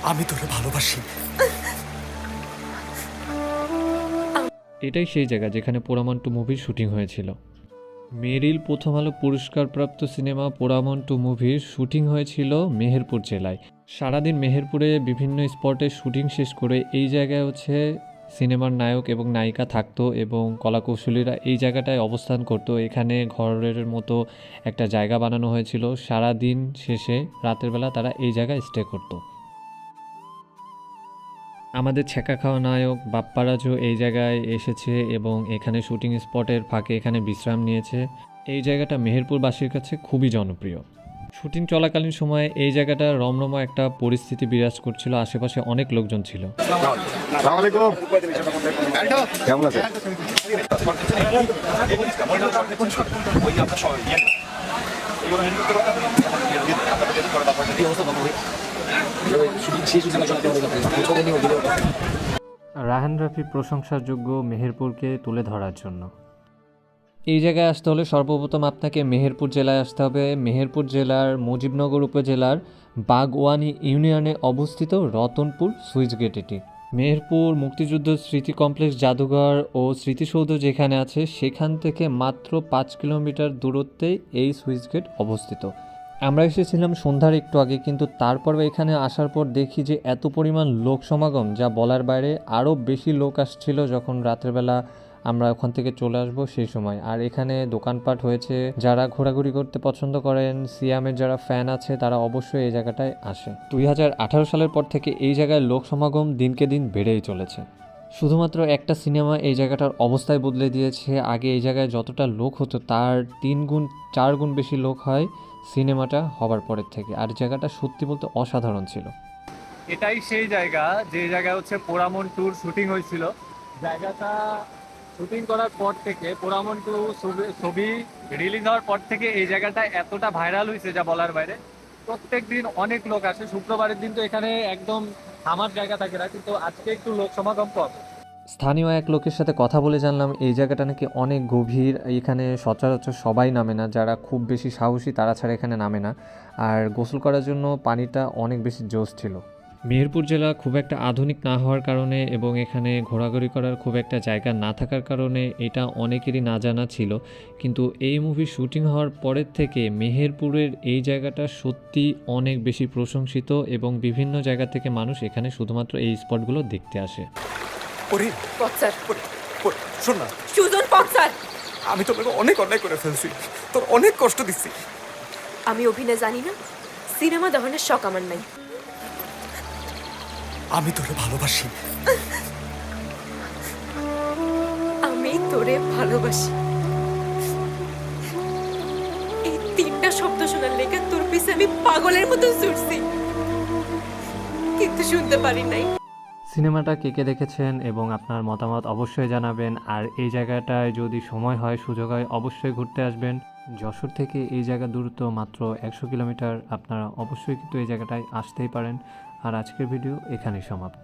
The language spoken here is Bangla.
আমি তোরে ভালোবাসি। এটাই সেই জায়গা যেখানে পোড়ামন টু মুভির শুটিং হয়েছিল। মেরিল প্রথম আলো পুরস্কারপ্রাপ্ত সিনেমা পোড়ামন টু মুভির শুটিং হয়েছিল মেহেরপুর জেলায়। সারাদিন মেহেরপুরে বিভিন্ন স্পটে শুটিং শেষ করে এই জায়গায় সিনেমার নায়ক এবং নায়িকা থাকতো এবং কলাকৌশলীরা এই জায়গাটায় অবস্থান করতো। এখানে ঘরের মতো একটা জায়গা বানানো হয়েছিল। সারাদিন শেষে রাতের বেলা তারা এই জায়গায় স্টে করতো। আমাদের ছ্যাঁকা খাওয়া নায়ক বাপ্পারাজও এই জায়গায় এসেছে এবং এখানে শুটিং স্পটের ফাঁকে এখানে বিশ্রাম নিয়েছে। এই জায়গাটা মেহেরপুরবাসীর কাছে খুবই জনপ্রিয়। শুটিং চলাকালীন সময়ে এই জায়গাটা রমরমা একটা পরিস্থিতি বিরাজ করছিল, আশেপাশে অনেক লোকজন ছিল। রাহান রাফি প্রশংসার যোগ্য মেহেরপুরকে তুলে ধরার জন্য। এই জায়গায় আসতে হলে সর্বপ্রথম আপনাকে মেহেরপুর জেলায় আসতে হবে। মেহেরপুর জেলার মুজিবনগর উপজেলার বাগওয়ানি ইউনিয়নে অবস্থিত রতনপুর সুইচ গেট এটি। মেহেরপুর মুক্তিযুদ্ধ স্মৃতি কমপ্লেক্স জাদুঘর ও স্মৃতিসৌধ যেখানে আছে সেখান থেকে মাত্র 5 কিলোমিটার দূরত্বেই এই সুইচ গেট অবস্থিত। আমরা এসেছিলাম সন্ধ্যার একটু আগে, কিন্তু তারপর এখানে আসার পর দেখি যে এত পরিমাণ লোক সমাগম যা বলার বাইরে। আরও বেশি লোক আসছিল যখন রাতের বেলা আমরা ওখান থেকে চলে আসবো সেই সময়। আর এখানে দোকানপাট হয়েছে, যারা ঘোরাঘুরি করতে পছন্দ করেন, সিয়ামের যারা ফ্যান আছে তারা অবশ্যই এই জায়গাটায় আসে। 2018 সালের পর থেকে এই জায়গায় লোক সমাগম দিনকে দিন বেড়েই চলেছে। শুধুমাত্র একটা সিনেমা এই জায়গাটার অবস্থায় বদলে দিয়েছে। আগে এই জায়গায় যতটা লোক হতো তার 3 গুণ 4 গুণ বেশি লোক হয় সিনেমাটা হবার পরের থেকে। আর জায়গাটা সত্যি বলতে অসাধারণ ছিল। এটাই সেই জায়গা যে জায়গায় পোড়ামন টুর শুটিং হয়েছিল। জায়গাটা শুটিং করার পর থেকে, পোড়ামন টু ছবি রিলিজ হওয়ার পর থেকে এই জায়গাটা এতটা ভাইরাল হয়েছে যা বলার বাইরে। প্রত্যেক দিন অনেক লোক আসে। শুক্রবারের দিন তো এখানে একদম থামার জায়গা থাকে না, কিন্তু আজকে একটু লোক সমাগম কম। স্থানীয় এক লোকের সাথে কথা বলে জানলাম এই জায়গাটা নাকি অনেক গভীর, এখানে সচরাচর সবাই নামে না, যারা খুব বেশি সাহসী তারা ছাড়া এখানে নামে না। আর গোসল করার জন্য পানিটা অনেক বেশি জোশ ছিল। মেহেরপুর জেলা খুব একটা আধুনিক না হওয়ার কারণে এবং এখানে ঘোরাঘুরি করার খুব একটা জায়গা না থাকার কারণে এটা অনেকেরই না জানা ছিল। কিন্তু এই মুভির শুটিং হওয়ার পরের থেকে মেহেরপুরের এই জায়গাটা সত্যি অনেক বেশি প্রশংসিত এবং বিভিন্ন জায়গা থেকে মানুষ এখানে শুধুমাত্র এই স্পটগুলো দেখতে আসে। শোন না, আমি তোমাকে অনেক অন্যায় করে ফেলছি, তোর অনেক কষ্ট দিচ্ছি। আমি অভিনয় জানি না, সিনেমা দেখানোর শখ আমার নাই। আমি তোরে ভালোবাসি। আমি তোরে ভালোবাসি। এই 3টা শব্দ শোনার লেগে তোর পিছে আমি পাগলের মতো ছুটছি, কিন্তু শুনতে পারি নাই। সিনেমাটা কে কে দেখেছেন এবং আপনার মতামত অবশ্যই জানাবেন। আর এই জায়গাটায় যদি সময় হয়, সুযোগ হয়, অবশ্যই ঘুরতে আসবেন। যশোর থেকে এই জায়গা দূরত্ব মাত্র 100 কিলোমিটার। আপনারা অবশ্যই কিন্তু এই জায়গাটায় আসতেই পারেন। আর আজকের ভিডিও এখানেই সমাপ্ত।